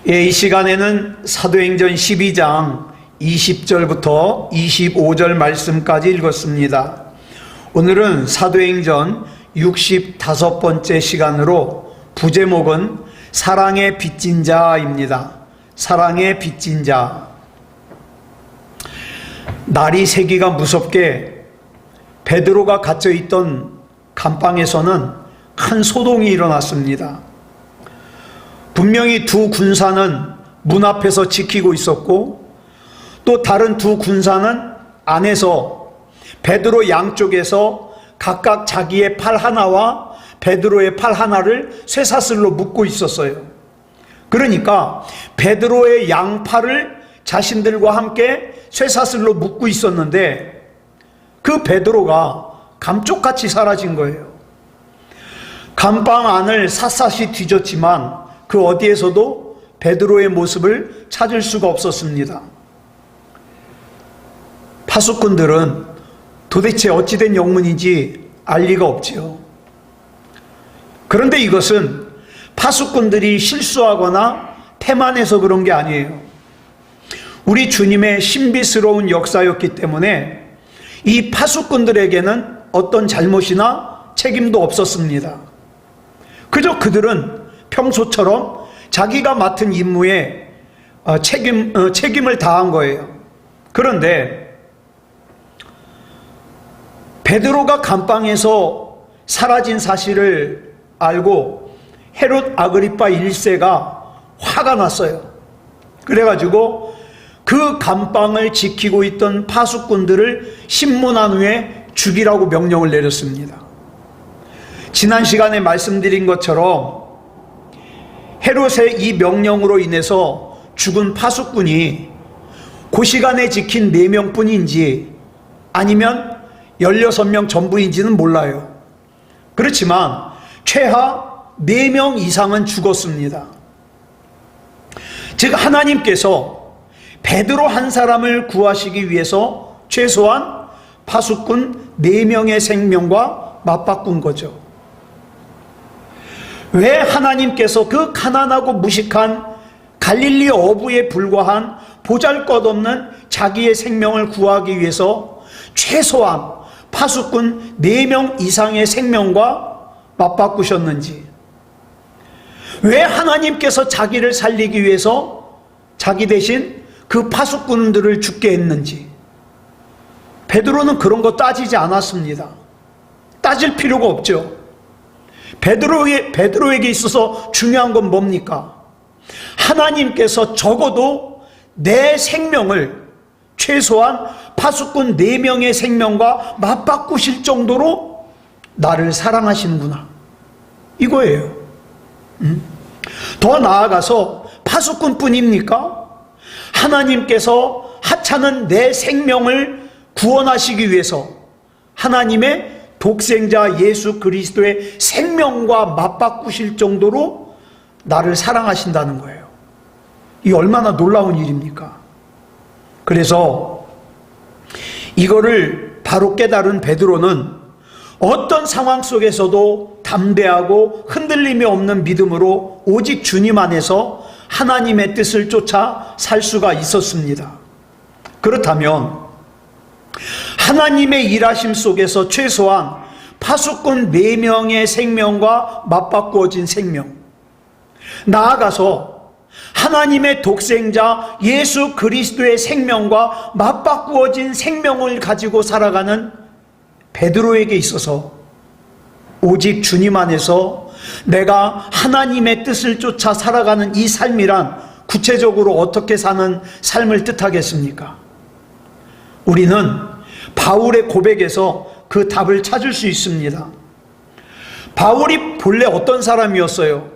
이 시간에는 사도행전 12장 20절부터 25절 말씀까지 읽었습니다. 오늘은 사도행전 65번째 시간으로 부제목은 사랑의 빚진 자입니다. 사랑의 빚진 자. 날이 새기가 무섭게 베드로가 갇혀있던 감방에서는 큰 소동이 일어났습니다. 분명히 두 군사는 문 앞에서 지키고 있었고 또 다른 두 군사는 안에서 베드로 양쪽에서 각각 자기의 팔 하나와 베드로의 팔 하나를 쇠사슬로 묶고 있었어요. 그러니까 베드로의 양팔을 자신들과 함께 쇠사슬로 묶고 있었는데 그 베드로가 감쪽같이 사라진 거예요. 감방 안을 샅샅이 뒤졌지만 그 어디에서도 베드로의 모습을 찾을 수가 없었습니다. 파수꾼들은 도대체 어찌된 영문인지 알 리가 없지요. 그런데 이것은 파수꾼들이 실수하거나 태만해서 그런 게 아니에요. 우리 주님의 신비스러운 역사였기 때문에 이 파수꾼들에게는 어떤 잘못이나 책임도 없었습니다. 그저 그들은 평소처럼 자기가 맡은 임무에 책임을 다한 거예요. 그런데 베드로가 감방에서 사라진 사실을 알고 헤롯 아그리파 1세가 화가 났어요. 그래가지고 그 감방을 지키고 있던 파수꾼들을 신문한 후에 죽이라고 명령을 내렸습니다. 지난 시간에 말씀드린 것처럼 헤롯의 이 명령으로 인해서 죽은 파수꾼이 그 시간에 지킨 4명뿐인지 아니면 16명 전부인지는 몰라요. 그렇지만 최하 4명 이상은 죽었습니다. 즉 하나님께서 베드로 한 사람을 구하시기 위해서 최소한 파수꾼 4명의 생명과 맞바꾼 거죠. 왜 하나님께서 그 가난하고 무식한 갈릴리 어부에 불과한 보잘것없는 자기의 생명을 구하기 위해서 최소한 파수꾼 4명 이상의 생명과 맞바꾸셨는지, 왜 하나님께서 자기를 살리기 위해서 자기 대신 그 파수꾼들을 죽게 했는지, 베드로는 그런 거 따지지 않았습니다. 따질 필요가 없죠. 베드로에게 있어서 중요한 건 뭡니까? 하나님께서 적어도 내 생명을 최소한 파수꾼 4명의 생명과 맞바꾸실 정도로 나를 사랑하시는구나, 이거예요. 더 나아가서 파수꾼뿐입니까? 하나님께서 하찮은 내 생명을 구원하시기 위해서 하나님의 독생자 예수 그리스도의 생명과 맞바꾸실 정도로 나를 사랑하신다는 거예요. 이 얼마나 놀라운 일입니까? 그래서 이거를 바로 깨달은 베드로는 어떤 상황 속에서도 담대하고 흔들림이 없는 믿음으로 오직 주님 안에서 하나님의 뜻을 쫓아 살 수가 있었습니다. 그렇다면 하나님의 일하심 속에서 최소한 파수꾼 4명의 생명과 맞바꾸어진 생명, 나아가서 하나님의 독생자 예수 그리스도의 생명과 맞바꾸어진 생명을 가지고 살아가는 베드로에게 있어서 오직 주님 안에서 내가 하나님의 뜻을 쫓아 살아가는 이 삶이란 구체적으로 어떻게 사는 삶을 뜻하겠습니까? 우리는 바울의 고백에서 그 답을 찾을 수 있습니다. 바울이 본래 어떤 사람이었어요?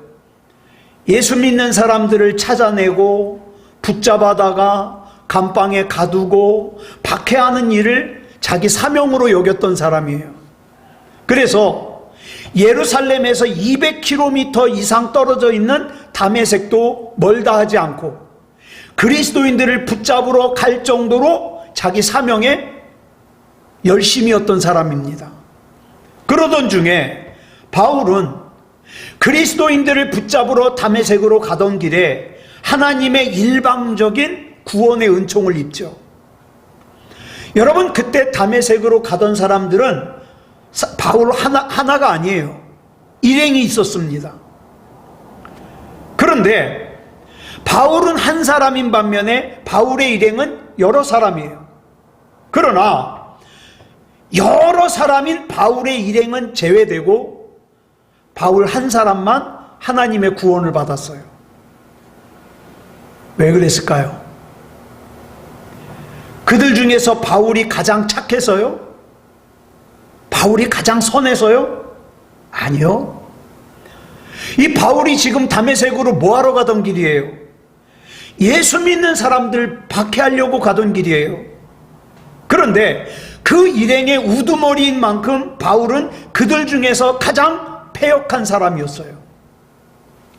예수 믿는 사람들을 찾아내고 붙잡아다가 감방에 가두고 박해하는 일을 자기 사명으로 여겼던 사람이에요. 그래서 예루살렘에서 200km 이상 떨어져 있는 다메섹도 멀다 하지 않고 그리스도인들을 붙잡으러 갈 정도로 자기 사명에 열심이었던 사람입니다. 그러던 중에 바울은 그리스도인들을 붙잡으러 다메섹으로 가던 길에 하나님의 일방적인 구원의 은총을 입죠. 여러분, 그때 다메섹으로 가던 사람들은 바울 하나가 아니에요. 일행이 있었습니다. 그런데 바울은 한 사람인 반면에 바울의 일행은 여러 사람이에요. 그러나 여러 사람인 바울의 일행은 제외되고 바울 한 사람만 하나님의 구원을 받았어요. 왜 그랬을까요? 그들 중에서 바울이 가장 착해서요? 바울이 가장 선해서요? 아니요. 이 바울이 지금 다메섹으로 뭐하러 가던 길이에요? 예수 믿는 사람들 박해하려고 가던 길이에요. 그런데 그 일행의 우두머리인 만큼 바울은 그들 중에서 가장 패역한 사람이었어요.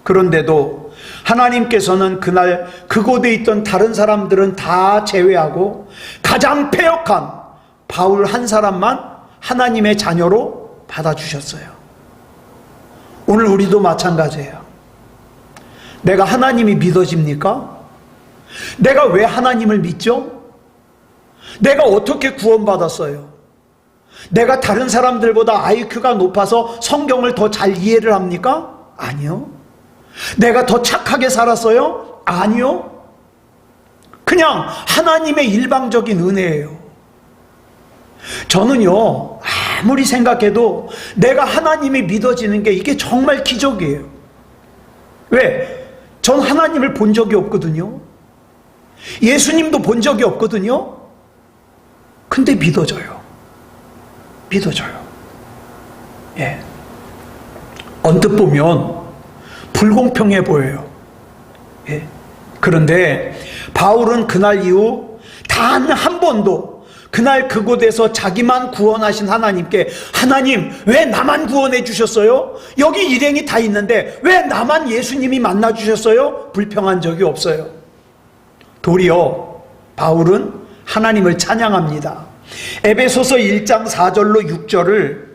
그런데도 하나님께서는 그날 그곳에 있던 다른 사람들은 다 제외하고 가장 패역한 바울 한 사람만 하나님의 자녀로 받아주셨어요. 오늘 우리도 마찬가지예요. 내가 하나님이 믿어집니까? 내가 왜 하나님을 믿죠? 내가 어떻게 구원받았어요? 내가 다른 사람들보다 IQ가 높아서 성경을 더 잘 이해를 합니까? 아니요. 내가 더 착하게 살았어요? 아니요. 그냥 하나님의 일방적인 은혜예요. 저는요, 아무리 생각해도 내가 하나님이 믿어지는 게 이게 정말 기적이에요. 왜? 전 하나님을 본 적이 없거든요. 예수님도 본 적이 없거든요. 근데 믿어져요. 믿어져요. 예. 언뜻 보면 불공평해 보여요. 예. 그런데 바울은 그날 이후 단 한 번도 그날 그곳에서 자기만 구원하신 하나님께 하나님 왜 나만 구원해 주셨어요? 여기 일행이 다 있는데 왜 나만 예수님이 만나 주셨어요? 불평한 적이 없어요. 도리어 바울은 하나님을 찬양합니다. 에베소서 1장 4절로 6절을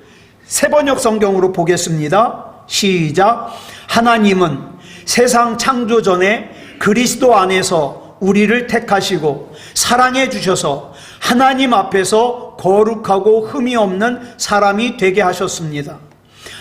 새번역 성경으로 보겠습니다. 시작. 하나님은 세상 창조 전에 그리스도 안에서 우리를 택하시고 사랑해 주셔서 하나님 앞에서 거룩하고 흠이 없는 사람이 되게 하셨습니다.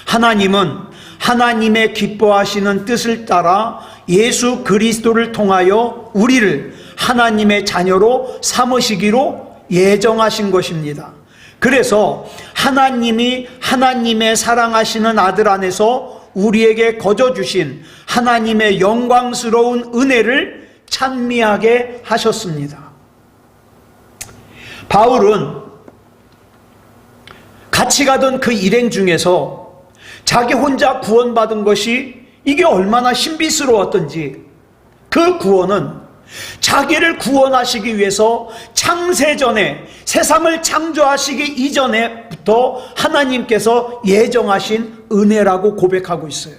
하나님은 하나님의 기뻐하시는 뜻을 따라 예수 그리스도를 통하여 우리를 하나님의 자녀로 삼으시기로 예정하신 것입니다. 그래서 하나님이 하나님의 사랑하시는 아들 안에서 우리에게 거저 주신 하나님의 영광스러운 은혜를 찬미하게 하셨습니다. 바울은 같이 가던 그 일행 중에서 자기 혼자 구원받은 것이 이게 얼마나 신비스러웠던지, 그 구원은 자기를 구원하시기 위해서 창세전에, 세상을 창조하시기 이전에부터 하나님께서 예정하신 은혜라고 고백하고 있어요.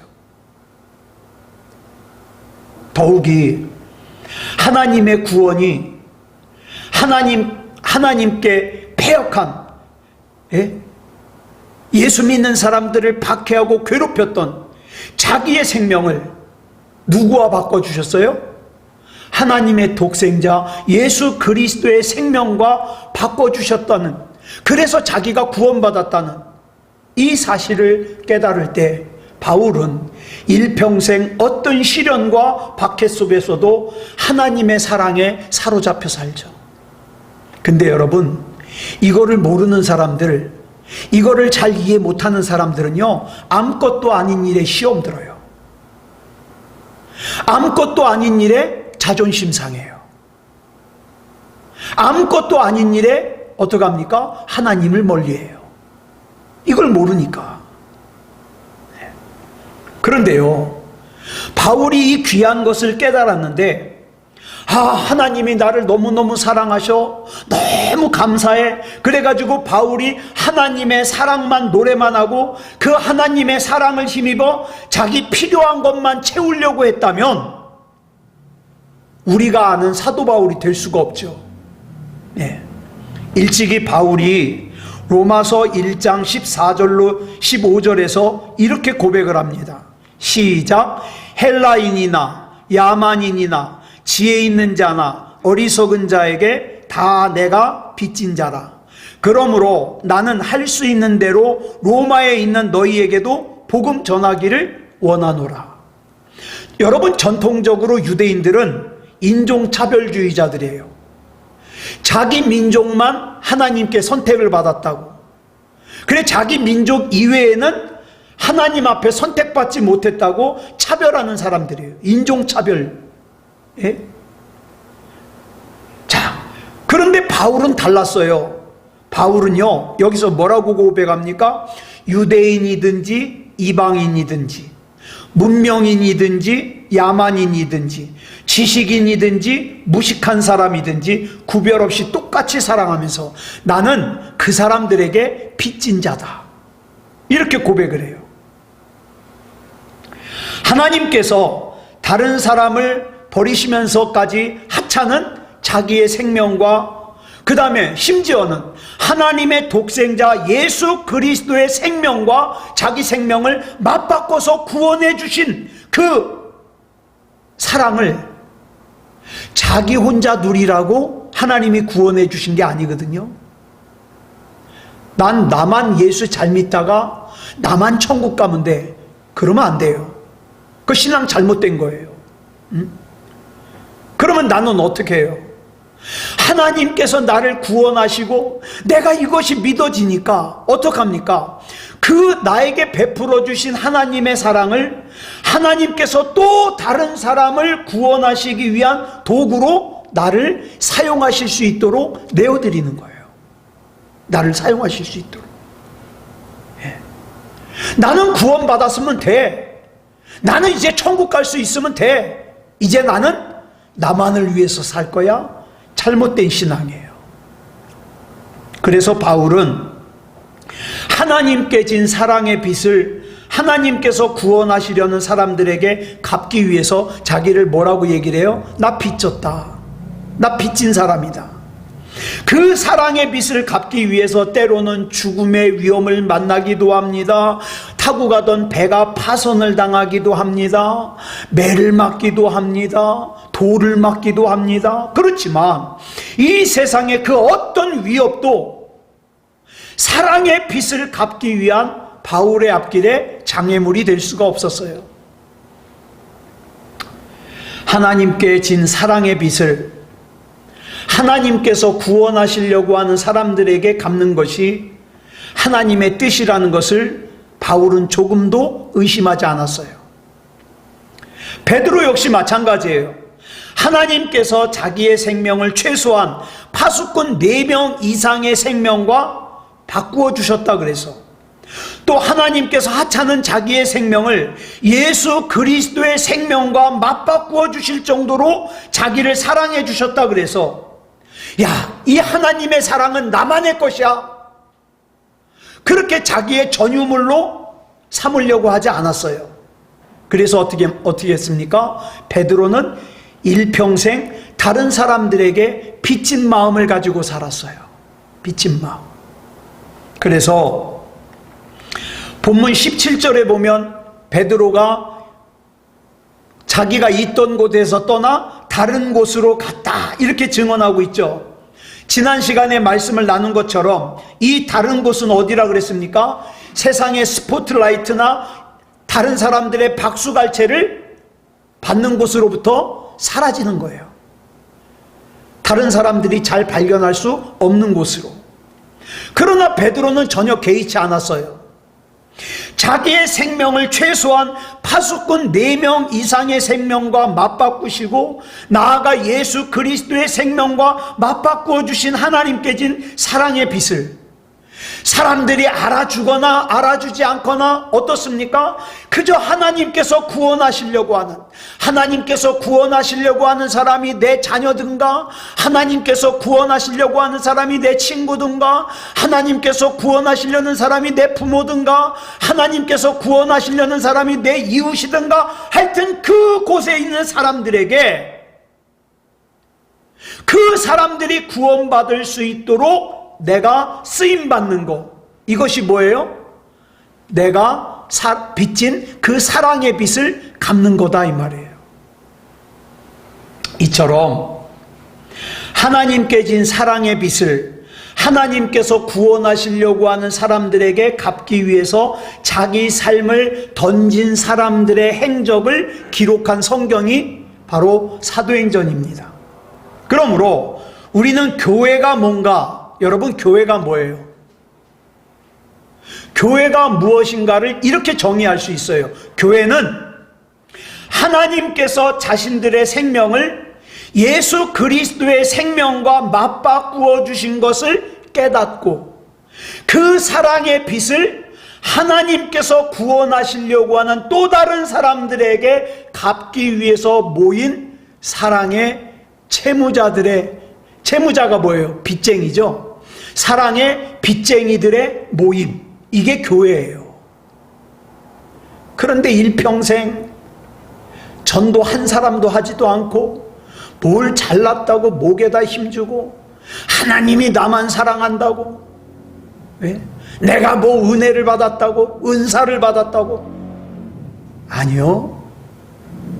더욱이 하나님의 구원이 하나님께 패역한, 예수 믿는 사람들을 박해하고 괴롭혔던 자기의 생명을 누구와 바꿔주셨어요? 하나님의 독생자 예수 그리스도의 생명과 바꿔주셨다는, 그래서 자기가 구원받았다는 이 사실을 깨달을 때 바울은 일평생 어떤 시련과 박해 속에서도 하나님의 사랑에 사로잡혀 살죠. 근데 여러분, 이거를 모르는 사람들, 이거를 잘 이해 못하는 사람들은요, 아무것도 아닌 일에 시험 들어요. 아무것도 아닌 일에 자존심 상해요. 아무것도 아닌 일에 어떡합니까? 하나님을 멀리해요. 이걸 모르니까. 그런데요, 바울이 이 귀한 것을 깨달았는데, 하나님이 나를 너무너무 사랑하셔, 너무 감사해. 그래가지고 바울이 하나님의 사랑만 노래만 하고 그 하나님의 사랑을 힘입어 자기 필요한 것만 채우려고 했다면 우리가 아는 사도 바울이 될 수가 없죠. 일찍이 바울이 로마서 1장 14절로 15절에서 이렇게 고백을 합니다. 시작. 헬라인이나 야만인이나 지혜 있는 자나 어리석은 자에게 다 내가 빚진 자라. 그러므로 나는 할 수 있는 대로 로마에 있는 너희에게도 복음 전하기를 원하노라. 여러분, 전통적으로 유대인들은 인종차별주의자들이에요. 자기 민족만 하나님께 선택을 받았다고. 그래, 자기 민족 이외에는 하나님 앞에 선택받지 못했다고 차별하는 사람들이에요. 인종차별. 예? 자, 그런데 바울은 달랐어요. 바울은요, 여기서 뭐라고 고백합니까? 유대인이든지 이방인이든지 문명인이든지 야만인이든지 지식인이든지 무식한 사람이든지 구별 없이 똑같이 사랑하면서 나는 그 사람들에게 빚진 자다. 이렇게 고백을 해요. 하나님께서 다른 사람을 버리시면서까지 하찮은 자기의 생명과 그 다음에 심지어는 하나님의 독생자 예수 그리스도의 생명과 자기 생명을 맞바꿔서 구원해 주신 그 사랑을 자기 혼자 누리라고 하나님이 구원해 주신 게 아니거든요. 나만 예수 잘 믿다가 나만 천국 가면 돼. 그러면 안 돼요. 그 신앙 잘못된 거예요. 그러면 나는 어떻게 해요? 하나님께서 나를 구원하시고 내가 이것이 믿어지니까 어떡합니까? 그 나에게 베풀어 주신 하나님의 사랑을 하나님께서 또 다른 사람을 구원하시기 위한 도구로 나를 사용하실 수 있도록 내어드리는 거예요. 나를 사용하실 수 있도록. 예. 나는 구원받았으면 돼. 나는 이제 천국 갈 수 있으면 돼. 이제 나는 나만을 위해서 살 거야. 잘못된 신앙이에요. 그래서 바울은 하나님께 진 사랑의 빚을 하나님께서 구원하시려는 사람들에게 갚기 위해서 자기를 뭐라고 얘기를 해요? 나 빚졌다. 나 빚진 사람이다. 그 사랑의 빚을 갚기 위해서 때로는 죽음의 위험을 만나기도 합니다. 타고 가던 배가 파손을 당하기도 합니다. 매를 맞기도 합니다. 돌을 맞기도 합니다. 그렇지만 이 세상의 그 어떤 위협도 사랑의 빚을 갚기 위한 바울의 앞길에 장애물이 될 수가 없었어요. 하나님께 진 사랑의 빚을 하나님께서 구원하시려고 하는 사람들에게 갚는 것이 하나님의 뜻이라는 것을 바울은 조금도 의심하지 않았어요. 베드로 역시 마찬가지예요. 하나님께서 자기의 생명을 최소한 파수꾼 4명 이상의 생명과 바꾸어 주셨다 그래서 또 하나님께서 하찮은 자기의 생명을 예수 그리스도의 생명과 맞바꾸어 주실 정도로 자기를 사랑해 주셨다 그래서 야, 이 하나님의 사랑은 나만의 것이야. 그렇게 자기의 전유물로 삼으려고 하지 않았어요. 그래서 어떻게 했습니까? 베드로는 일평생 다른 사람들에게 빚진 마음을 가지고 살았어요. 빚진 마음. 그래서 본문 17절에 보면 베드로가 자기가 있던 곳에서 떠나 다른 곳으로 갔다 이렇게 증언하고 있죠. 지난 시간에 말씀을 나눈 것처럼 이 다른 곳은 어디라 그랬습니까? 세상의 스포트라이트나 다른 사람들의 박수갈채를 받는 곳으로부터 사라지는 거예요. 다른 사람들이 잘 발견할 수 없는 곳으로. 그러나 베드로는 전혀 개의치 않았어요. 자기의 생명을 최소한 파수꾼 4명 이상의 생명과 맞바꾸시고 나아가 예수 그리스도의 생명과 맞바꾸어 주신 하나님께 진 사랑의 빚을 사람들이 알아주거나 알아주지 않거나 어떻습니까? 그저 하나님께서 구원하시려고 하는 사람이 내 자녀든가, 하나님께서 구원하시려고 하는 사람이 내 친구든가, 하나님께서 구원하시려는 사람이 내 부모든가, 하나님께서 구원하시려는 사람이 내 이웃이든가, 하여튼 그 곳에 있는 사람들에게 그 사람들이 구원받을 수 있도록 내가 쓰임받는 것, 이것이 뭐예요? 내가 빚진 그 사랑의 빚을 갚는 거다 이 말이에요. 이처럼 하나님께 진 사랑의 빛을 하나님께서 구원하시려고 하는 사람들에게 갚기 위해서 자기 삶을 던진 사람들의 행적을 기록한 성경이 바로 사도행전입니다. 그러므로 우리는 교회가 뭔가, 여러분, 교회가 뭐예요? 교회가 무엇인가를 이렇게 정의할 수 있어요. 교회는 하나님께서 자신들의 생명을 예수 그리스도의 생명과 맞바꾸어 주신 것을 깨닫고 그 사랑의 빛을 하나님께서 구원하시려고 하는 또 다른 사람들에게 갚기 위해서 모인 사랑의 채무자가 뭐예요? 빚쟁이죠. 사랑의 빚쟁이들의 모임, 이게 교회예요. 그런데 일평생 전도 한 사람도 하지도 않고 뭘 잘났다고 목에다 힘주고 하나님이 나만 사랑한다고, 왜? 내가 뭐 은혜를 받았다고, 은사를 받았다고. 아니요,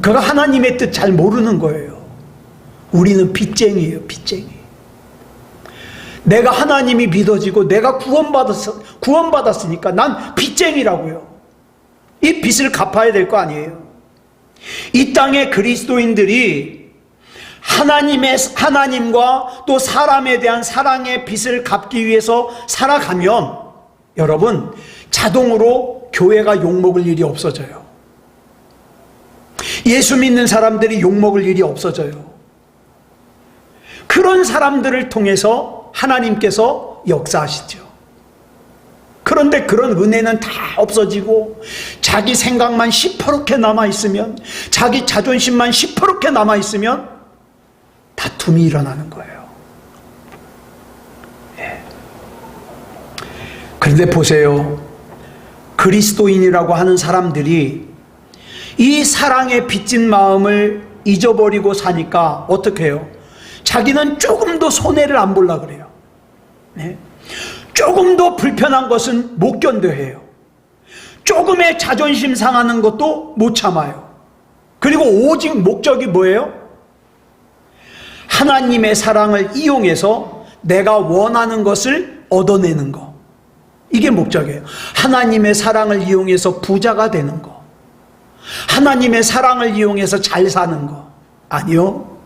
그거 하나님의 뜻 잘 모르는 거예요. 우리는 빚쟁이에요. 빚쟁이. 내가 하나님이 믿어지고 내가 구원받았으니까 난 빚쟁이라고요. 이 빚을 갚아야 될 거 아니에요. 이 땅의 그리스도인들이 하나님과 또 사람에 대한 사랑의 빚을 갚기 위해서 살아가면 여러분, 자동으로 교회가 욕먹을 일이 없어져요. 예수 믿는 사람들이 욕먹을 일이 없어져요. 그런 사람들을 통해서 하나님께서 역사하시죠. 그런데 그런 은혜는 다 없어지고 자기 생각만 시퍼렇게 남아있으면, 자기 자존심만 시퍼렇게 남아있으면 다툼이 일어나는 거예요. 예. 그런데 보세요. 그리스도인이라고 하는 사람들이 이 사랑에 빚진 마음을 잊어버리고 사니까 어떻게 해요? 자기는 조금도 손해를 안 보려고 그래요. 네? 조금도 불편한 것은 못 견뎌해요. 조금의 자존심 상하는 것도 못 참아요. 그리고 오직 목적이 뭐예요? 하나님의 사랑을 이용해서 내가 원하는 것을 얻어내는 거. 이게 목적이에요. 하나님의 사랑을 이용해서 부자가 되는 거, 하나님의 사랑을 이용해서 잘 사는 거. 아니요,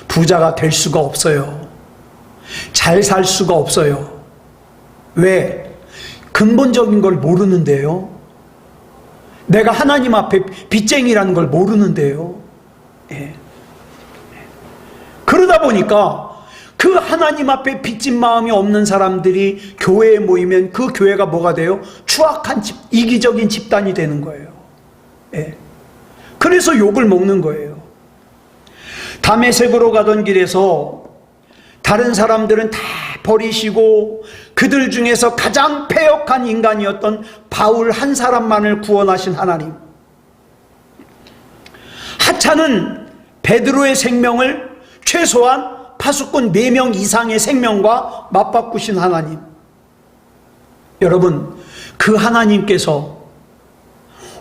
부자가 될 수가 없어요. 잘 살 수가 없어요. 왜? 근본적인 걸 모르는데요. 내가 하나님 앞에 빚쟁이라는 걸 모르는데요. 예. 그러다 보니까 그 하나님 앞에 빚진 마음이 없는 사람들이 교회에 모이면 그 교회가 뭐가 돼요? 추악한 이기적인 집단이 되는 거예요. 예. 그래서 욕을 먹는 거예요. 다메섹으로 가던 길에서 다른 사람들은 다 버리시고 그들 중에서 가장 패역한 인간이었던 바울 한 사람만을 구원하신 하나님, 하찮은 베드로의 생명을 최소한 파수꾼 4명 이상의 생명과 맞바꾸신 하나님. 여러분, 그 하나님께서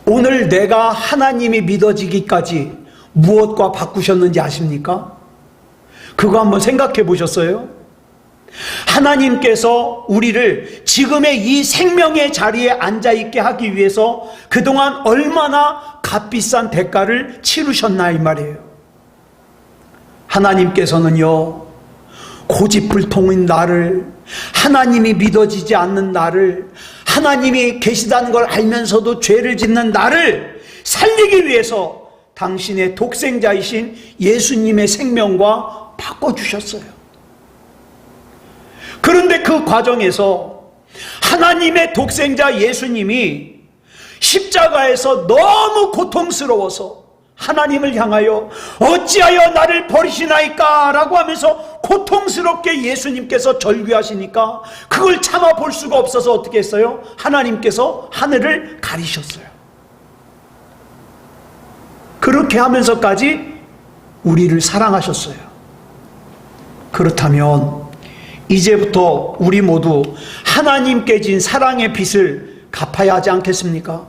오늘 내가 하나님이 믿어지기까지 무엇과 바꾸셨는지 아십니까? 그거 한번 생각해 보셨어요? 하나님께서 우리를 지금의 이 생명의 자리에 앉아있게 하기 위해서 그동안 얼마나 값비싼 대가를 치르셨나 이 말이에요. 하나님께서는요, 고집불통인 나를, 하나님이 믿어지지 않는 나를, 하나님이 계시다는 걸 알면서도 죄를 짓는 나를 살리기 위해서 당신의 독생자이신 예수님의 생명과 바꿔주셨어요. 그런데 그 과정에서 하나님의 독생자 예수님이 십자가에서 너무 고통스러워서 하나님을 향하여 어찌하여 나를 버리시나이까 라고 하면서 고통스럽게 예수님께서 절규하시니까 그걸 참아 볼 수가 없어서 어떻게 했어요? 하나님께서 하늘을 가리셨어요. 그렇게 하면서까지 우리를 사랑하셨어요. 그렇다면 이제부터 우리 모두 하나님께 진 사랑의 빚을 갚아야 하지 않겠습니까?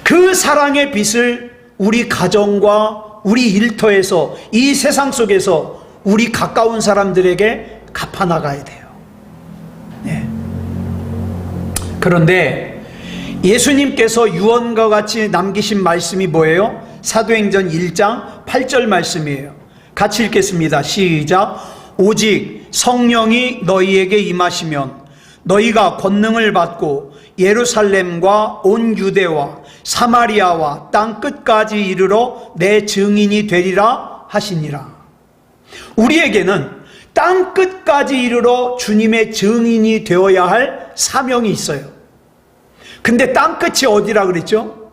그 사랑의 빚을 우리 가정과 우리 일터에서, 이 세상 속에서 우리 가까운 사람들에게 갚아나가야 돼요. 네. 그런데 예수님께서 유언과 같이 남기신 말씀이 뭐예요? 사도행전 1장 8절 말씀이에요. 같이 읽겠습니다. 시작. 오직 성령이 너희에게 임하시면 너희가 권능을 받고 예루살렘과 온 유대와 사마리아와 땅 끝까지 이르러 내 증인이 되리라 하시니라. 우리에게는 땅 끝까지 이르러 주님의 증인이 되어야 할 사명이 있어요. 근데 땅 끝이 어디라 그랬죠?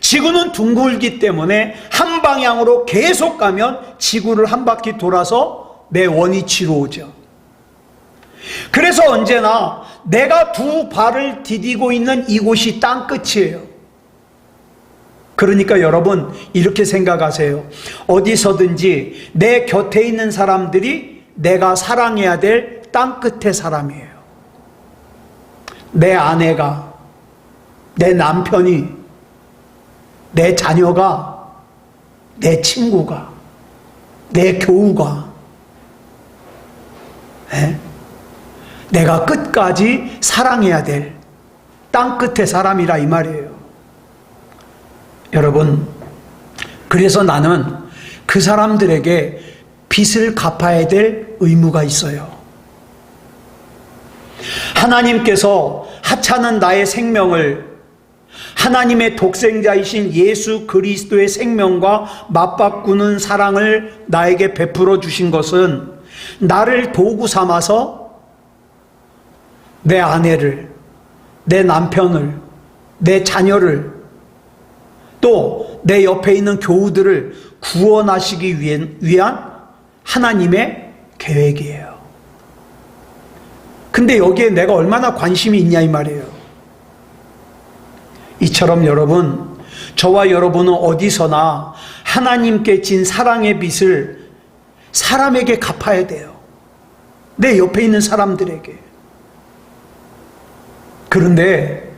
지구는 둥글기 때문에 한 방향으로 계속 가면 지구를 한 바퀴 돌아서 내 원위치로 오죠. 그래서 언제나 내가 두 발을 디디고 있는 이곳이 땅 끝이에요. 그러니까 여러분 이렇게 생각하세요. 어디서든지 내 곁에 있는 사람들이 내가 사랑해야 될 땅 끝의 사람이에요. 내 아내가, 내 남편이, 내 자녀가, 내 친구가, 내 교우가, 내가 끝까지 사랑해야 될 땅 끝의 사람이라 이 말이에요. 여러분, 그래서 나는 그 사람들에게 빚을 갚아야 될 의무가 있어요. 하나님께서 하찮은 나의 생명을 하나님의 독생자이신 예수 그리스도의 생명과 맞바꾸는 사랑을 나에게 베풀어 주신 것은 나를 도구 삼아서 내 아내를, 내 남편을, 내 자녀를, 또 내 옆에 있는 교우들을 구원하시기 위한 하나님의 계획이에요. 근데 여기에 내가 얼마나 관심이 있냐 이 말이에요. 이처럼 여러분, 저와 여러분은 어디서나 하나님께 진 사랑의 빚을 사람에게 갚아야 돼요. 내 옆에 있는 사람들에게. 그런데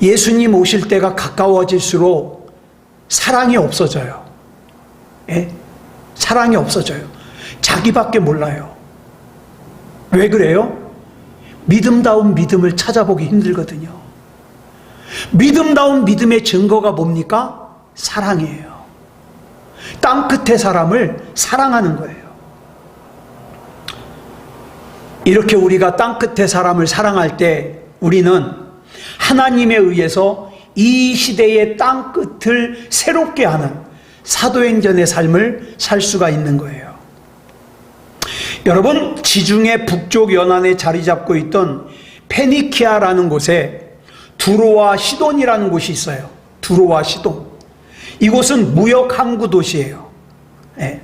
예수님 오실 때가 가까워질수록 사랑이 없어져요. 예? 사랑이 없어져요. 자기밖에 몰라요. 왜 그래요? 믿음다운 믿음을 찾아보기 힘들거든요. 믿음다운 믿음의 증거가 뭡니까? 사랑이에요. 땅 끝의 사람을 사랑하는 거예요. 이렇게 우리가 땅 끝의 사람을 사랑할 때 우리는 하나님에 의해서 이 시대의 땅 끝을 새롭게 하는 사도행전의 삶을 살 수가 있는 거예요. 여러분, 지중해 북쪽 연안에 자리 잡고 있던 페니키아라는 곳에 두로와 시돈이라는 곳이 있어요. 두로와 시돈. 이곳은 무역 항구 도시예요. 네.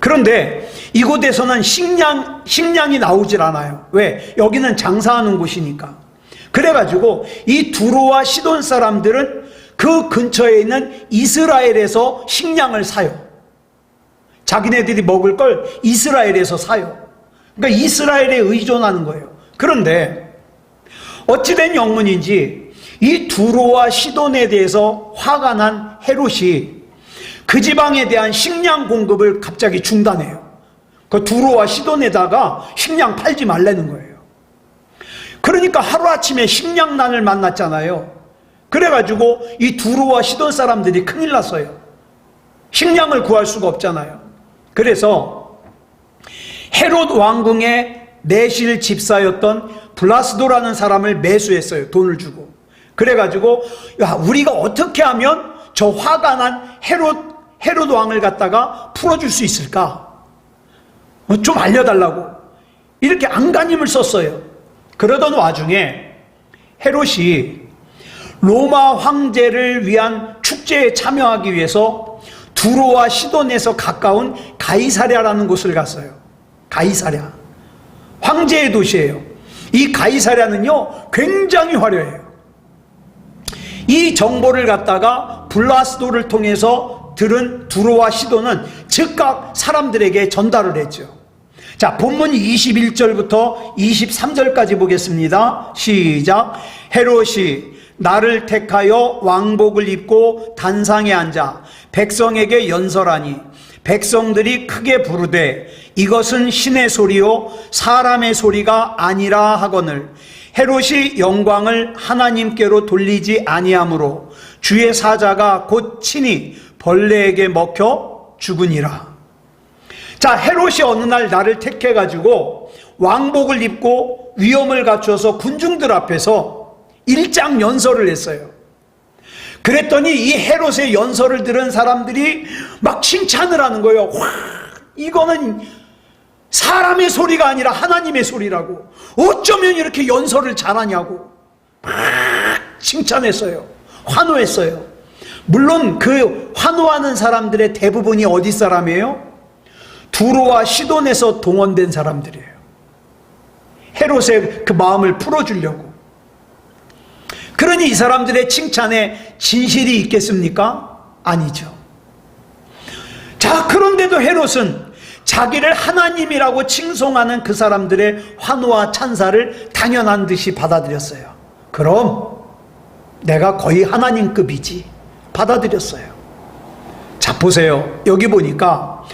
그런데 이곳에서는 식량이 나오질 않아요. 왜? 여기는 장사하는 곳이니까. 그래가지고 이 두로와 시돈 사람들은 그 근처에 있는 이스라엘에서 식량을 사요. 자기네들이 먹을 걸 이스라엘에서 사요. 그러니까 이스라엘에 의존하는 거예요. 그런데 어찌된 영문인지 이 두로와 시돈에 대해서 화가 난 헤롯이 그 지방에 대한 식량 공급을 갑자기 중단해요. 그 두로와 시돈에다가 식량 팔지 말라는 거예요. 그러니까 하루아침에 식량난을 만났잖아요. 그래가지고 이 두로와 시돈 사람들이 큰일 났어요. 식량을 구할 수가 없잖아요. 그래서 헤롯 왕궁의 내실 집사였던 블라스도라는 사람을 매수했어요. 돈을 주고. 그래가지고 야, 우리가 어떻게 하면 저 화가 난 헤롯 왕을 갖다가 풀어줄 수 있을까? 좀 알려달라고 이렇게 안간힘을 썼어요. 그러던 와중에 헤롯이 로마 황제를 위한 축제에 참여하기 위해서 두로와 시돈에서 가까운 가이사랴라는 곳을 갔어요. 가이사랴. 황제의 도시예요. 이 가이사랴는요 굉장히 화려해요. 이 정보를 갖다가 블라스도를 통해서 들은 두로와 시돈은 즉각 사람들에게 전달을 했죠. 자, 본문 21절부터 23절까지 보겠습니다. 시작. 헤롯이 나를 택하여 왕복을 입고 단상에 앉아 백성에게 연설하니 백성들이 크게 부르되 이것은 신의 소리요 사람의 소리가 아니라 하거늘 헤롯이 영광을 하나님께로 돌리지 아니하므로 주의 사자가 곧 친히 벌레에게 먹혀 죽으니라. 자, 헤롯이 어느 날 나를 택해가지고 왕복을 입고 위엄을 갖춰서 군중들 앞에서 일장 연설을 했어요. 그랬더니 이 헤롯의 연설을 들은 사람들이 막 칭찬을 하는 거예요. 와, 이거는 사람의 소리가 아니라 하나님의 소리라고. 어쩌면 이렇게 연설을 잘하냐고 막 칭찬했어요. 환호했어요. 물론 그 환호하는 사람들의 대부분이 어디 사람이에요? 두로와 시돈에서 동원된 사람들이에요. 헤롯의 그 마음을 풀어주려고. 그러니 이 사람들의 칭찬에 진실이 있겠습니까? 아니죠. 자, 그런데도 헤롯은 자기를 하나님이라고 칭송하는 그 사람들의 환호와 찬사를 당연한 듯이 받아들였어요. 그럼 내가 거의 하나님급이지. 받아들였어요. 자, 보세요. 여기 보니까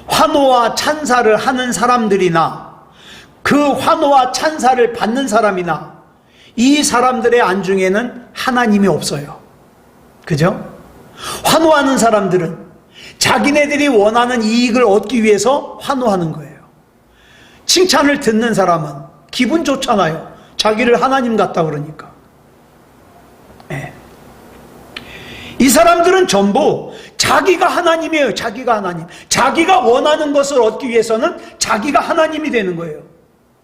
환호와 찬사를 하는 사람들이나 그 환호와 찬사를 받는 사람이나 이 사람들의 안중에는 하나님이 없어요. 그죠? 환호하는 사람들은 자기네들이 원하는 이익을 얻기 위해서 환호하는 거예요. 칭찬을 듣는 사람은 기분 좋잖아요. 자기를 하나님 같다 그러니까. 네. 이 사람들은 전부 자기가 하나님이에요. 자기가 하나님. 자기가 원하는 것을 얻기 위해서는 자기가 하나님이 되는 거예요.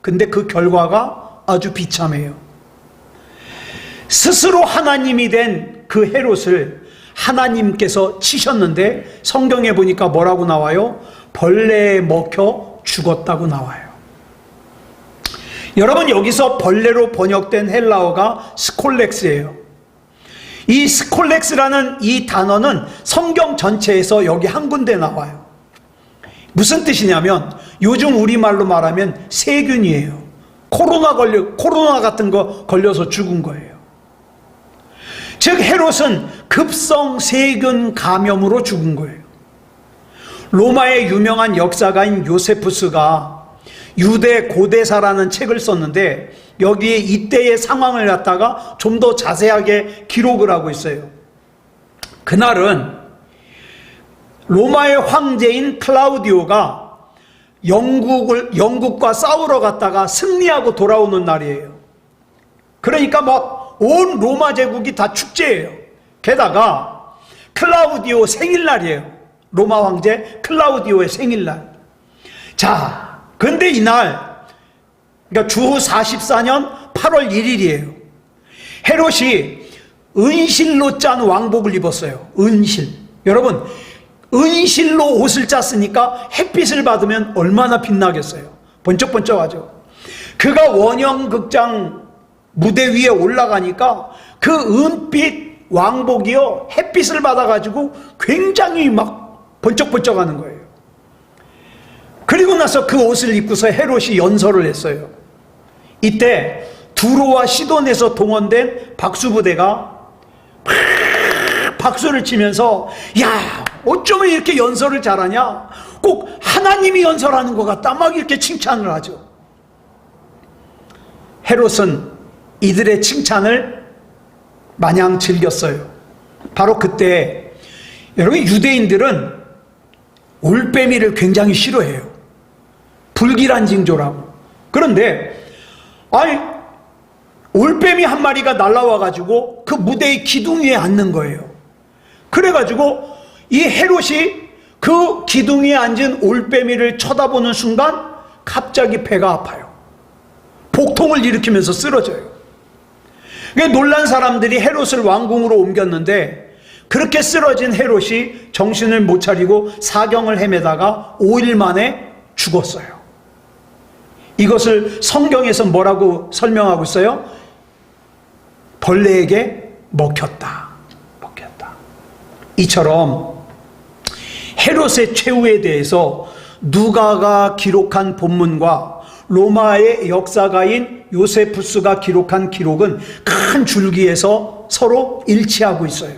근데 그 결과가 아주 비참해요. 스스로 하나님이 된 그 헤롯을 하나님께서 치셨는데 성경에 보니까 뭐라고 나와요? 벌레에 먹혀 죽었다고 나와요. 여러분, 여기서 벌레로 번역된 헬라어가 스콜렉스예요. 이 스콜렉스라는 이 단어는 성경 전체에서 여기 한 군데 나와요. 무슨 뜻이냐면 요즘 우리말로 말하면 세균이에요. 코로나 같은 거 걸려서 죽은 거예요. 즉 헤롯은 급성 세균 감염으로 죽은 거예요. 로마의 유명한 역사가인 요세푸스가 유대 고대사라는 책을 썼는데 여기에 이때의 상황을 갖다가 좀 더 자세하게 기록을 하고 있어요. 그날은 로마의 황제인 클라우디오가 영국과 싸우러 갔다가 승리하고 돌아오는 날이에요. 그러니까 막 온 로마 제국이 다 축제예요. 게다가 클라우디오 생일날이에요. 로마 황제 클라우디오의 생일날. 자, 근데 이날, 그러니까 주후 44년 8월 1일이에요. 헤롯이 은실로 짠 왕복을 입었어요. 은실. 여러분, 은실로 옷을 짰으니까 햇빛을 받으면 얼마나 빛나겠어요. 번쩍번쩍하죠. 그가 원형극장 무대 위에 올라가니까 그 은빛 왕복이요, 햇빛을 받아가지고 굉장히 막 번쩍번쩍하는 거예요. 그리고 나서 그 옷을 입고서 헤롯이 연설을 했어요. 이때 두로와 시돈에서 동원된 박수부대가 박수를 치면서 야, 어쩌면 이렇게 연설을 잘하냐? 꼭 하나님이 연설하는 것 같다. 막 이렇게 칭찬을 하죠. 헤롯은 이들의 칭찬을 마냥 즐겼어요. 바로 그때 여러분, 유대인들은 올빼미를 굉장히 싫어해요. 불길한 징조라고. 그런데 아니, 올빼미 한 마리가 날라와가지고 그 무대의 기둥 위에 앉는 거예요. 그래가지고 이 헤롯이 그 기둥 위에 앉은 올빼미를 쳐다보는 순간 갑자기 배가 아파요. 복통을 일으키면서 쓰러져요. 놀란 사람들이 헤롯을 왕궁으로 옮겼는데 그렇게 쓰러진 헤롯이 정신을 못 차리고 사경을 헤매다가 5일 만에 죽었어요. 이것을 성경에서 뭐라고 설명하고 있어요? 벌레에게 먹혔다. 이처럼 헤롯의 최후에 대해서 누가가 기록한 본문과 로마의 역사가인 요세푸스가 기록한 기록은 큰 줄기에서 서로 일치하고 있어요.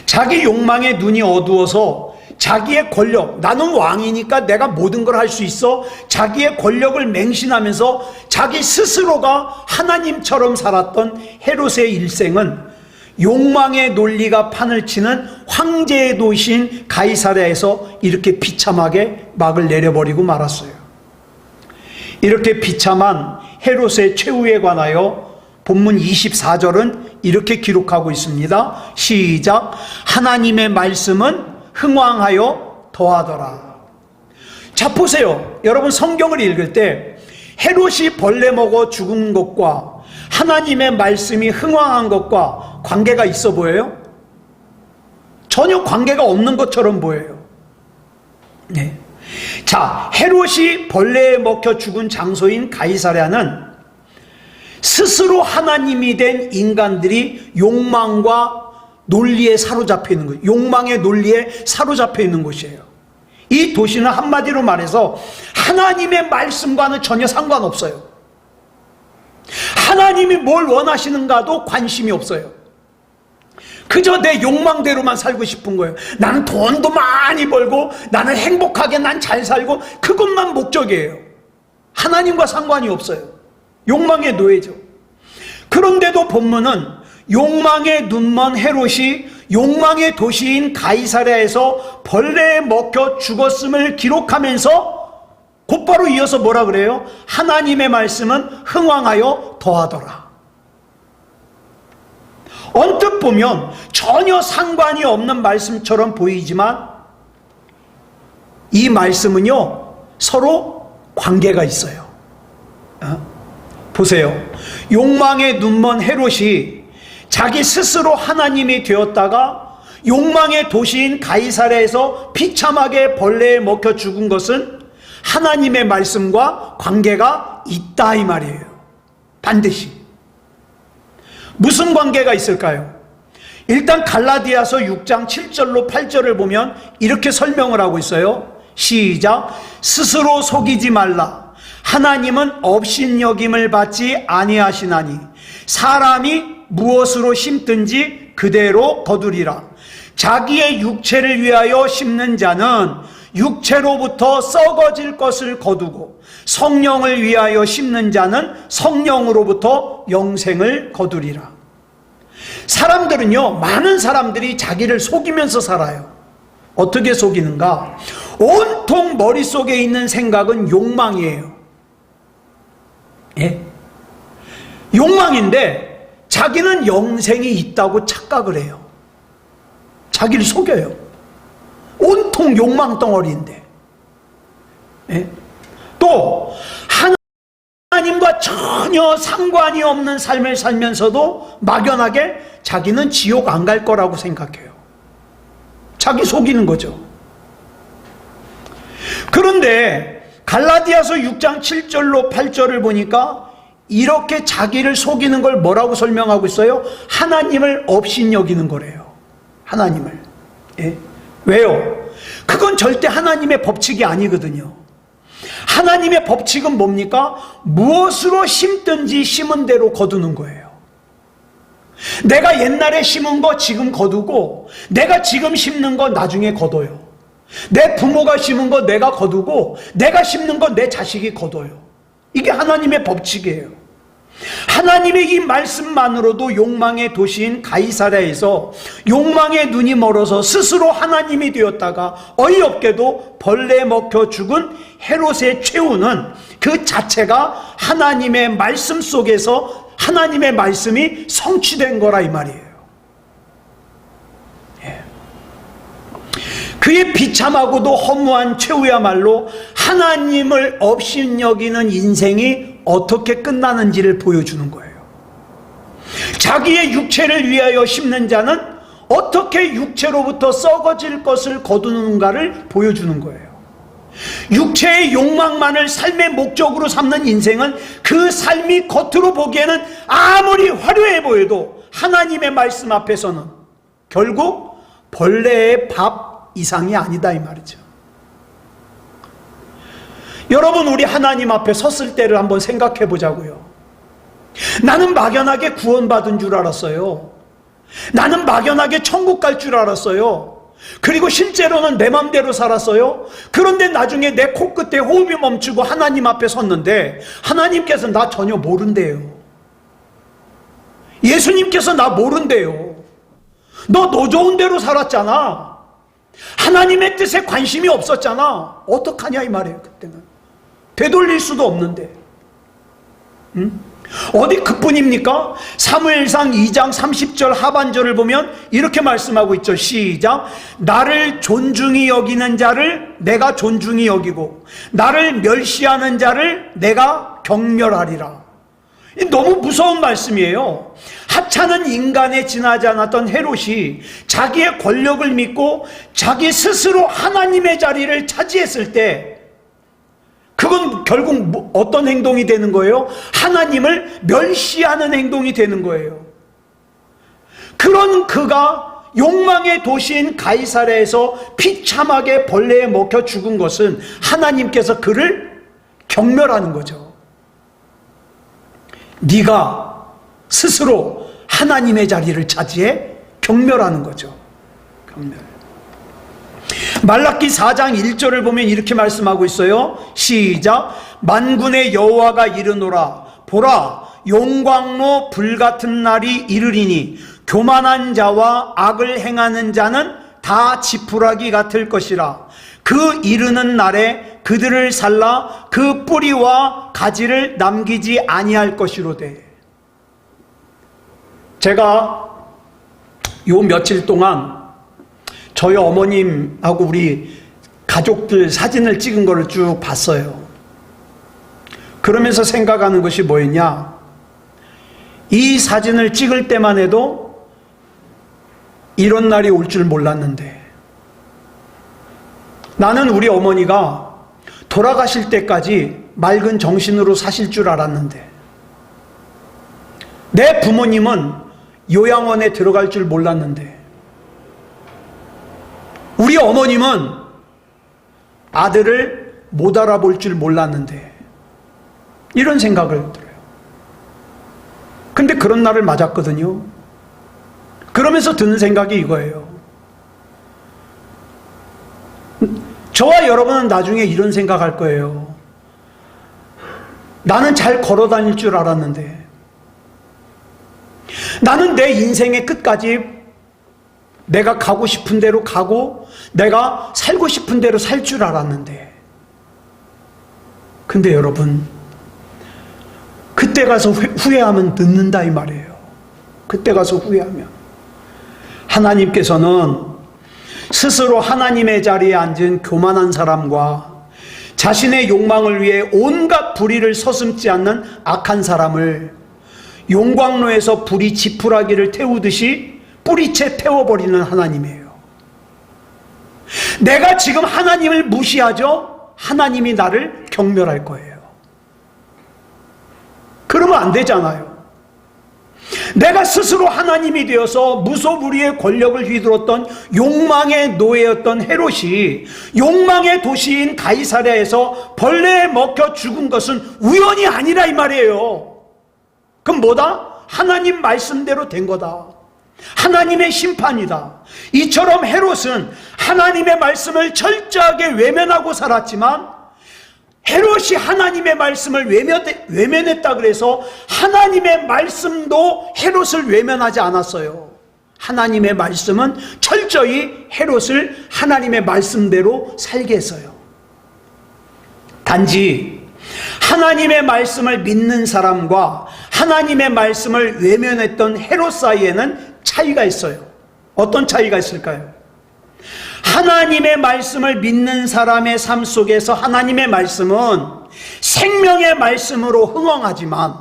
자기 욕망에 눈이 어두워서 자기의 권력, 나는 왕이니까 내가 모든 걸 할 수 있어, 자기의 권력을 맹신하면서 자기 스스로가 하나님처럼 살았던 헤롯의 일생은 욕망의 논리가 판을 치는 황제의 도시인 가이사랴에서 이렇게 비참하게 막을 내려버리고 말았어요. 이렇게 비참한 헤롯의 최후에 관하여 본문 24절은 이렇게 기록하고 있습니다. 시작. 하나님의 말씀은 흥왕하여 더하더라. 자, 보세요. 여러분, 성경을 읽을 때 헤롯이 벌레 먹어 죽은 것과 하나님의 말씀이 흥왕한 것과 관계가 있어 보여요? 전혀 관계가 없는 것처럼 보여요. 네. 자, 헤롯이 벌레에 먹혀 죽은 장소인 가이사랴는 스스로 하나님이 된 인간들이 욕망과 논리에 사로잡혀 있는 거예요. 욕망의 논리에 사로잡혀 있는 곳이에요. 이 도시는 한마디로 말해서 하나님의 말씀과는 전혀 상관없어요. 하나님이 뭘 원하시는가도 관심이 없어요. 그저 내 욕망대로만 살고 싶은 거예요. 나는 돈도 많이 벌고 나는 행복하게 난 잘 살고 그것만 목적이에요. 하나님과 상관이 없어요. 욕망의 노예죠. 그런데도 본문은 욕망에 눈먼 헤롯이 욕망의 도시인 가이사랴에서 벌레에 먹혀 죽었음을 기록하면서 곧바로 이어서 뭐라 그래요? 하나님의 말씀은 흥왕하여 더하더라. 언뜻 보면 전혀 상관이 없는 말씀처럼 보이지만 이 말씀은요 서로 관계가 있어요. 보세요. 욕망에 눈먼 헤롯이 자기 스스로 하나님이 되었다가 욕망의 도시인 가이사랴에서 비참하게 벌레에 먹혀 죽은 것은 하나님의 말씀과 관계가 있다 이 말이에요. 반드시. 무슨 관계가 있을까요? 일단 갈라디아서 6장 7절로 8절을 보면 이렇게 설명을 하고 있어요. 시작. 스스로 속이지 말라. 하나님은 업신여김을 받지 아니하시나니 사람이 무엇으로 심든지 그대로 거두리라. 자기의 육체를 위하여 심는 자는 육체로부터 썩어질 것을 거두고 성령을 위하여 심는 자는 성령으로부터 영생을 거두리라. 사람들은요, 많은 사람들이 자기를 속이면서 살아요. 어떻게 속이는가? 온통 머릿속에 있는 생각은 욕망이에요. 예? 욕망인데 자기는 영생이 있다고 착각을 해요. 자기를 속여요. 온통 욕망 덩어리인데. 예? 또 하나님과 전혀 상관이 없는 삶을 살면서도 막연하게 자기는 지옥 안 갈 거라고 생각해요. 자기 속이는 거죠. 그런데 갈라디아서 6장 7절로 8절을 보니까 이렇게 자기를 속이는 걸 뭐라고 설명하고 있어요? 하나님을 업신여기는 거래요. 하나님을. 예? 왜요? 그건 절대 하나님의 법칙이 아니거든요. 하나님의 법칙은 뭡니까? 무엇으로 심든지 심은 대로 거두는 거예요. 내가 옛날에 심은 거 지금 거두고 내가 지금 심는 거 나중에 거둬요. 내 부모가 심은 거 내가 거두고 내가 심는 거 내 자식이 거둬요. 이게 하나님의 법칙이에요. 하나님의 이 말씀만으로도 욕망의 도시인 가이사랴에서 욕망의 눈이 멀어서 스스로 하나님이 되었다가 어이없게도 벌레에 먹혀 죽은 헤롯의 최후는 그 자체가 하나님의 말씀 속에서 하나님의 말씀이 성취된 거라 이 말이에요. 예. 그의 비참하고도 허무한 최후야말로 하나님을 업신여기는 인생이 어떻게 끝나는지를 보여주는 거예요. 자기의 육체를 위하여 심는 자는 어떻게 육체로부터 썩어질 것을 거두는가를 보여주는 거예요. 육체의 욕망만을 삶의 목적으로 삼는 인생은 그 삶이 겉으로 보기에는 아무리 화려해 보여도 하나님의 말씀 앞에서는 결국 벌레의 밥 이상이 아니다 이 말이죠. 여러분, 우리 하나님 앞에 섰을 때를 한번 생각해 보자고요. 나는 막연하게 구원받은 줄 알았어요. 나는 막연하게 천국 갈 줄 알았어요. 그리고 실제로는 내 맘대로 살았어요. 그런데 나중에 내 코끝에 호흡이 멈추고 하나님 앞에 섰는데 하나님께서 나 전혀 모른대요. 예수님께서 나 모른대요. 너 좋은 대로 살았잖아. 하나님의 뜻에 관심이 없었잖아. 어떡하냐 이 말이에요. 그때는 되돌릴 수도 없는데. 어디 그뿐입니까? 사무엘상 2장 30절 하반절을 보면 이렇게 말씀하고 있죠. 시작. 나를 존중히 여기는 자를 내가 존중히 여기고 나를 멸시하는 자를 내가 경멸하리라. 너무 무서운 말씀이에요. 하찮은 인간에 지나지 않았던 헤롯이 자기의 권력을 믿고 자기 스스로 하나님의 자리를 차지했을 때 그건 결국 어떤 행동이 되는 거예요? 하나님을 멸시하는 행동이 되는 거예요. 그런 그가 욕망의 도시인 가이사랴에서 비참하게 벌레에 먹혀 죽은 것은 하나님께서 그를 경멸하는 거죠. 네가 스스로 하나님의 자리를 차지해 경멸하는 거죠. 경멸. 말라기 4장 1절을 보면 이렇게 말씀하고 있어요. 시작. 만군의 여호와가 이르노라. 보라, 용광로 불같은 날이 이르리니 교만한 자와 악을 행하는 자는 다 지푸라기 같을 것이라. 그 이르는 날에 그들을 살라 그 뿌리와 가지를 남기지 아니할 것이로되. 제가 요 며칠 동안 저희 어머님하고 우리 가족들 사진을 찍은 거를 쭉 봤어요. 그러면서 생각하는 것이 뭐였냐? 이 사진을 찍을 때만 해도 이런 날이 올 줄 몰랐는데, 나는 우리 어머니가 돌아가실 때까지 맑은 정신으로 사실 줄 알았는데, 내 부모님은 요양원에 들어갈 줄 몰랐는데, 우리 어머님은 아들을 못 알아볼 줄 몰랐는데, 이런 생각을 들어요. 근데 그런 날을 맞았거든요. 그러면서 드는 생각이 이거예요. 저와 여러분은 나중에 이런 생각할 거예요. 나는 잘 걸어 다닐 줄 알았는데, 나는 내 인생의 끝까지 내가 가고 싶은 대로 가고 내가 살고 싶은 대로 살 줄 알았는데, 근데 여러분, 그때 가서 후회하면 늦는다 이 말이에요. 그때 가서 후회하면. 하나님께서는 스스로 하나님의 자리에 앉은 교만한 사람과 자신의 욕망을 위해 온갖 불의를 서슴지 않는 악한 사람을 용광로에서 불이 지푸라기를 태우듯이 뿌리채 태워버리는 하나님이에요. 내가 지금 하나님을 무시하죠? 하나님이 나를 경멸할 거예요. 그러면 안 되잖아요. 내가 스스로 하나님이 되어서 무소불위의 권력을 휘둘렀던 욕망의 노예였던 헤롯이 욕망의 도시인 가이사랴에서 벌레에 먹혀 죽은 것은 우연이 아니라 이 말이에요. 그럼 뭐다? 하나님 말씀대로 된 거다. 하나님의 심판이다. 이처럼 헤롯은 하나님의 말씀을 철저하게 외면하고 살았지만, 헤롯이 하나님의 말씀을 외면했다 그래서 하나님의 말씀도 헤롯을 외면하지 않았어요. 하나님의 말씀은 철저히 헤롯을 하나님의 말씀대로 살게 했어요. 단지 하나님의 말씀을 믿는 사람과 하나님의 말씀을 외면했던 헤롯 사이에는 차이가 있어요. 어떤 차이가 있을까요? 하나님의 말씀을 믿는 사람의 삶 속에서 하나님의 말씀은 생명의 말씀으로 흥황하지만,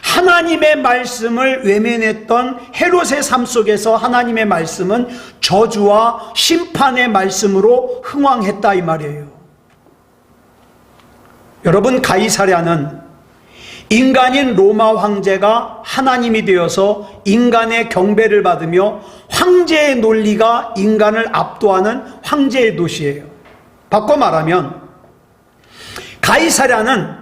하나님의 말씀을 외면했던 헤롯의 삶 속에서 하나님의 말씀은 저주와 심판의 말씀으로 흥황했다 이 말이에요. 여러분, 가이사랴는 인간인 로마 황제가 하나님이 되어서 인간의 경배를 받으며 황제의 논리가 인간을 압도하는 황제의 도시예요. 바꿔 말하면 가이사랴는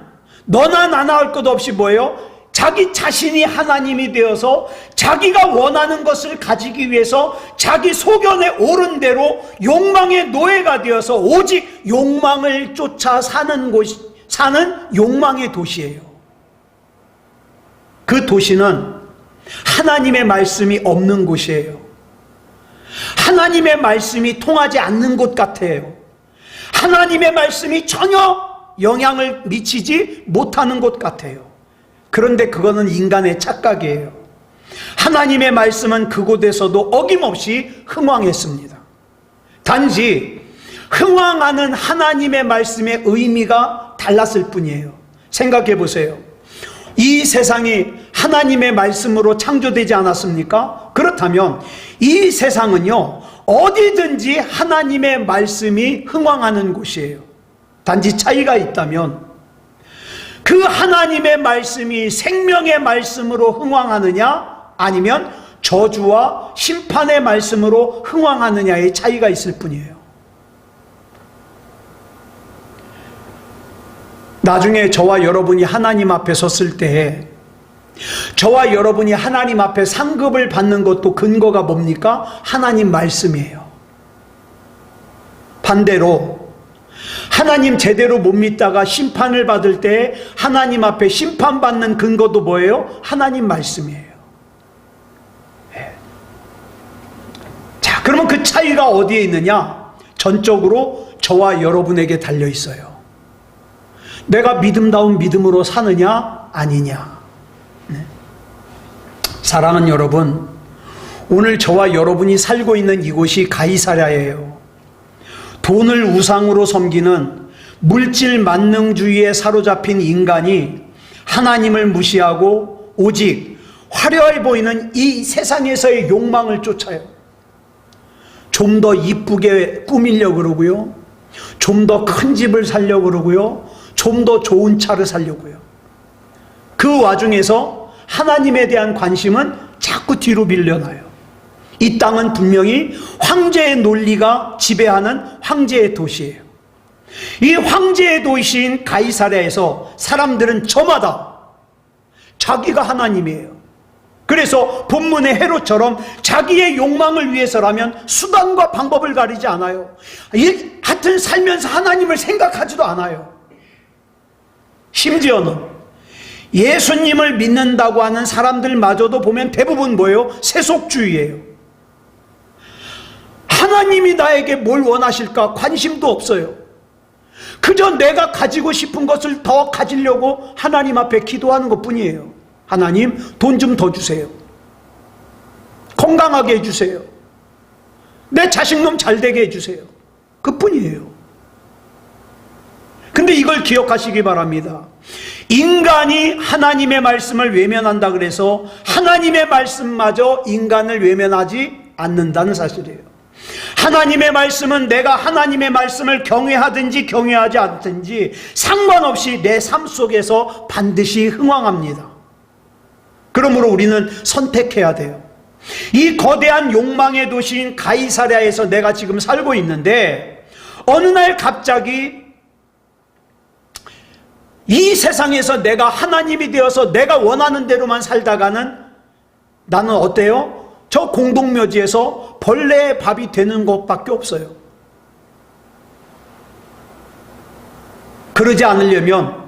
너나 나나 할 것 없이 뭐예요? 자기 자신이 하나님이 되어서 자기가 원하는 것을 가지기 위해서 자기 소견에 오른 대로 욕망의 노예가 되어서 오직 욕망을 쫓아 사는 욕망의 도시예요. 그 도시는 하나님의 말씀이 없는 곳이에요. 하나님의 말씀이 통하지 않는 곳 같아요. 하나님의 말씀이 전혀 영향을 미치지 못하는 곳 같아요. 그런데 그거는 인간의 착각이에요. 하나님의 말씀은 그곳에서도 어김없이 흥왕했습니다. 단지 흥왕하는 하나님의 말씀의 의미가 달랐을 뿐이에요. 생각해 보세요. 이 세상이 하나님의 말씀으로 창조되지 않았습니까? 그렇다면 이 세상은요, 어디든지 하나님의 말씀이 흥왕하는 곳이에요. 단지 차이가 있다면 그 하나님의 말씀이 생명의 말씀으로 흥왕하느냐, 아니면 저주와 심판의 말씀으로 흥왕하느냐의 차이가 있을 뿐이에요. 나중에 저와 여러분이 하나님 앞에 섰을 때에 저와 여러분이 하나님 앞에 상급을 받는 것도 근거가 뭡니까? 하나님 말씀이에요. 반대로 하나님 제대로 못 믿다가 심판을 받을 때 하나님 앞에 심판받는 근거도 뭐예요? 하나님 말씀이에요. 네. 자, 그러면 그 차이가 어디에 있느냐? 전적으로 저와 여러분에게 달려 있어요. 내가 믿음다운 믿음으로 사느냐 아니냐. 네. 사랑하는 여러분, 오늘 저와 여러분이 살고 있는 이곳이 가이사랴예요. 돈을 우상으로 섬기는 물질 만능주의에 사로잡힌 인간이 하나님을 무시하고 오직 화려해 보이는 이 세상에서의 욕망을 쫓아요. 좀 더 이쁘게 꾸미려고 그러고요, 좀 더 큰 집을 살려고 그러고요, 좀 더 좋은 차를 살려고요. 그 와중에서 하나님에 대한 관심은 자꾸 뒤로 밀려나요. 이 땅은 분명히 황제의 논리가 지배하는 황제의 도시예요. 이 황제의 도시인 가이사랴에서 사람들은 저마다 자기가 하나님이에요. 그래서 본문의 헤롯처럼 자기의 욕망을 위해서라면 수단과 방법을 가리지 않아요. 하여튼 살면서 하나님을 생각하지도 않아요. 심지어는 예수님을 믿는다고 하는 사람들마저도 보면 대부분 뭐예요? 세속주의예요. 하나님이 나에게 뭘 원하실까 관심도 없어요. 그저 내가 가지고 싶은 것을 더 가지려고 하나님 앞에 기도하는 것뿐이에요. 하나님, 돈 좀 더 주세요. 건강하게 해주세요. 내 자식놈 잘 되게 해주세요. 그뿐이에요. 근데 이걸 기억하시기 바랍니다. 인간이 하나님의 말씀을 외면한다 그래서 하나님의 말씀마저 인간을 외면하지 않는다는 사실이에요. 하나님의 말씀은 내가 하나님의 말씀을 경외하든지 경외하지 않든지 상관없이 내 삶 속에서 반드시 흥왕합니다. 그러므로 우리는 선택해야 돼요. 이 거대한 욕망의 도시인 가이사랴에서 내가 지금 살고 있는데 어느 날 갑자기 이 세상에서 내가 하나님이 되어서 내가 원하는 대로만 살다가는 나는 어때요? 저 공동묘지에서 벌레의 밥이 되는 것밖에 없어요. 그러지 않으려면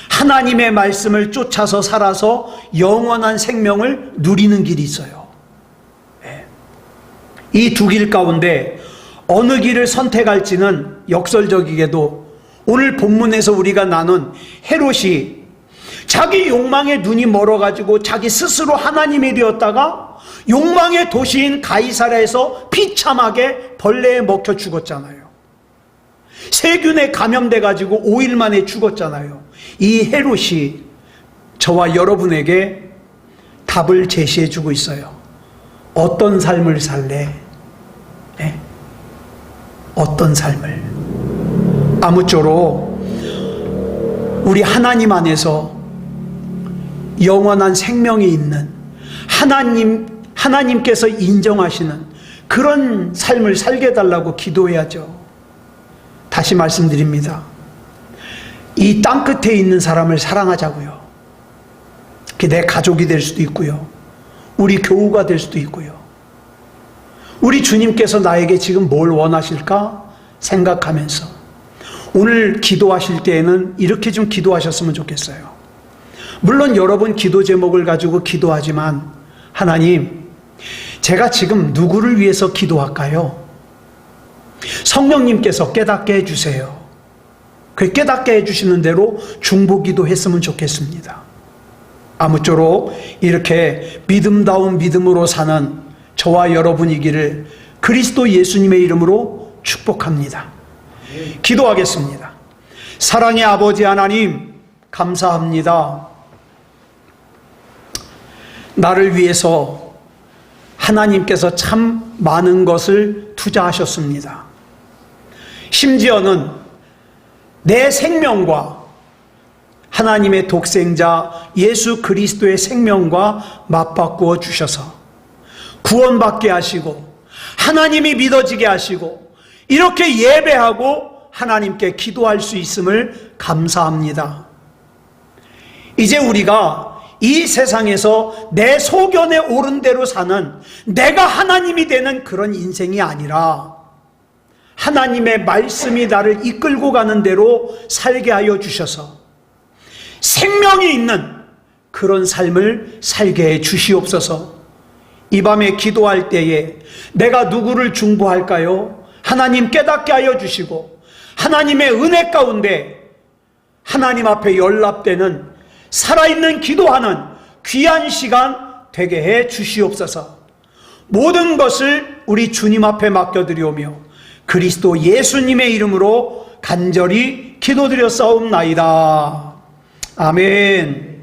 하나님의 말씀을 쫓아서 살아서 영원한 생명을 누리는 길이 있어요. 이 두 길 가운데 어느 길을 선택할지는 역설적이게도 오늘 본문에서 우리가 나눈 헤롯이 자기 욕망에 눈이 멀어가지고 자기 스스로 하나님이 되었다가 욕망의 도시인 가이사랴에서 비참하게 벌레에 먹혀 죽었잖아요. 세균에 감염돼가지고 5일 만에 죽었잖아요. 이 헤롯이 저와 여러분에게 답을 제시해주고 있어요. 어떤 삶을 살래? 네? 어떤 삶을? 아무쪼록 우리 하나님 안에서 영원한 생명이 있는 하나님께서 인정하시는 그런 삶을 살게 해달라고 기도해야죠. 다시 말씀드립니다. 이 땅끝에 있는 사람을 사랑하자고요. 그게 내 가족이 될 수도 있고요. 우리 교우가 될 수도 있고요. 우리 주님께서 나에게 지금 뭘 원하실까 생각하면서 오늘 기도하실 때에는 이렇게 좀 기도하셨으면 좋겠어요. 물론 여러분 기도 제목을 가지고 기도하지만 하나님, 제가 지금 누구를 위해서 기도할까요? 성령님께서 깨닫게 해주세요. 그 깨닫게 해주시는 대로 중보기도 했으면 좋겠습니다. 아무쪼록 이렇게 믿음다운 믿음으로 사는 저와 여러분이기를 그리스도 예수님의 이름으로 축복합니다. 기도하겠습니다. 사랑의 아버지 하나님, 감사합니다. 나를 위해서 하나님께서 참 많은 것을 투자하셨습니다. 심지어는 내 생명과 하나님의 독생자 예수 그리스도의 생명과 맞바꾸어 주셔서 구원받게 하시고 하나님이 믿어지게 하시고 이렇게 예배하고 하나님께 기도할 수 있음을 감사합니다. 이제 우리가 이 세상에서 내 소견에 오른 대로 사는 내가 하나님이 되는 그런 인생이 아니라 하나님의 말씀이 나를 이끌고 가는 대로 살게 하여 주셔서 생명이 있는 그런 삶을 살게 해 주시옵소서. 이 밤에 기도할 때에 내가 누구를 중보할까요? 하나님 깨닫게 하여 주시고 하나님의 은혜 가운데 하나님 앞에 연락되는 살아있는 기도하는 귀한 시간 되게 해 주시옵소서. 모든 것을 우리 주님 앞에 맡겨드리오며 그리스도 예수님의 이름으로 간절히 기도드렸사옵나이다. 아멘.